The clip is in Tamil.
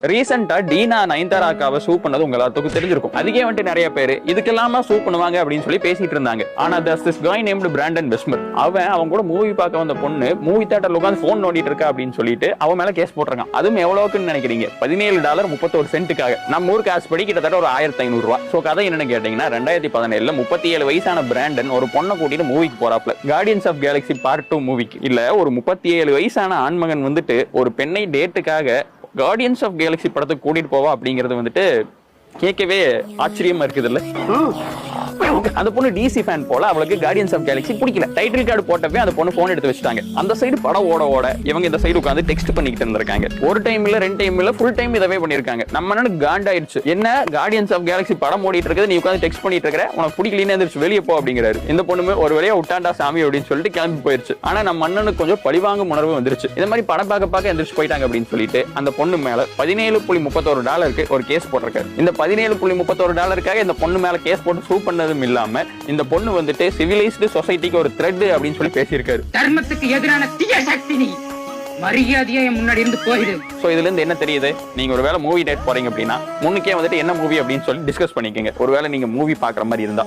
ரீசெண்டா டீனா நயன்தாராக்காவை சூ பண்ணது உங்க எல்லாத்துக்கும் தெரிஞ்சிருக்கும். அதுக்கே வந்துட்டு நிறைய பேர் இதுக்கெல்லாமா சூ பண்ணுவாங்க அப்படின்னு சொல்லி பேசிட்டு இருந்தாங்க. ஆனா திஸ் காய் நேம்டு பிராண்டன் பெஸ்மர் அவன் கூட மூவி பார்க்க வந்த பொண்ணு மூவி தியேட்டர்ல உட்காந்து போன் நோண்டிட்டு இருக்கா அப்படின்னு சொல்லிட்டு அவன் மேல கேஸ் போட்டிருக்கான். அதுவும் எவ்வளவுக்குன்னு நினைக்கிறீங்க? $17.31 நம்ம ஊர் காசு படி கிட்டத்தட்ட ஒரு $1500. சோ கதை என்னன்னு கேட்டீங்கன்னா 2017 37 வயசான பிராண்டன் ஒரு பொண்ணை கூட்டிட்டு மூவிக்கு போறாப்ல. கார்டியன்ஸ் ஆஃப் கேலக்ஸி பார்ட் 2 மூவிக்கு. இல்ல ஒரு 37 வயசான ஆண்மகன் வந்துட்டு ஒரு பெண்ணை டேட்டுக்காக கார்டியன்ஸ் ஆஃப் கேலக்ஸி படத்துக்கு கூட்டிட்டு போவா அப்படிங்கிறது வந்துட்டு கேட்கவே ஆச்சரியமா இருக்குது இல்ல. அந்த பொண்ணு டிசி ஃபேன் போல அவளுக்கு கார்டியன்ஸ் ஆஃப் கேலக்ஸி பிடிக்கல. டைட்டில் கார்டு போட்டப்பே அந்த பொண்ணு போன் எடுத்து வச்சுட்டாங்க. அந்த சைடு படம் ஓட இவங்க இந்த சைடு உட்காந்து டெக்ஸ்ட் பண்ணிக்கிட்டு இருந்திருக்காங்க. ஒரு டைம் இல்ல 2 டைம் இல்ல ஃபுல் டைம் இதவே பண்ணிருக்காங்க. நம்ம என்ன காண்டாயிடுச்சு, என்ன கார்டியன்ஸ் ஆஃப் கேலக்ஸி படம் ஓடிட்டு இருக்குது, நீ உட்காந்து டெக்ஸ்ட் பண்ணிட்டு இருக்க, உனக்கு பிடிக்கலன்னு எந்திரிச்சு வெளியே போ அப்படிங்கிறாரு. இந்த பொண்ணுமே ஒரு வழியா விட்டாண்டா சாமி அப்படின்னு சொல்லிட்டு கிளம்பி போயிருச்சு. ஆனா நம்ம அண்ணனுக்கு கொஞ்சம் பழிவாங்கும் உணர்வு வந்துருச்சு. இந்த மாதிரி படம் பார்க்க எந்திரிச்சு போயிட்டாங்க அப்படின்னு சொல்லிட்டு அந்த பொண்ணு மேல $17.31 ஒரு கேஸ் போட்டிருக்காரு. இந்த $17.31 இந்த பொண்ணு மேல கேஸ் போட்டு சூ பண்ணதும் இல்லாம இந்த பொண்ணு வந்துட்டு சிவிலைஸ்டு சொசைட்டிக்கு ஒரு த்ரெட் அப்படின்னு சொல்லி பேசியிருக்காரு. தர்மத்துக்கு எதிரான தீய சக்தி நீ, மரியாதையா முன்னாடி இருந்து போயிடு. சோ இதுல இருந்து என்ன தெரியுது? நீங்க ஒருவேளை மூவி டேட் போறீங்க அப்படின்னா முன்னுக்கே வந்துட்டு என்ன மூவி அப்படின்னு சொல்லி டிஸ்கஸ் பண்ணிக்கங்க. ஒருவேளை நீங்க மூவி பாக்குற மாதிரி இருந்தா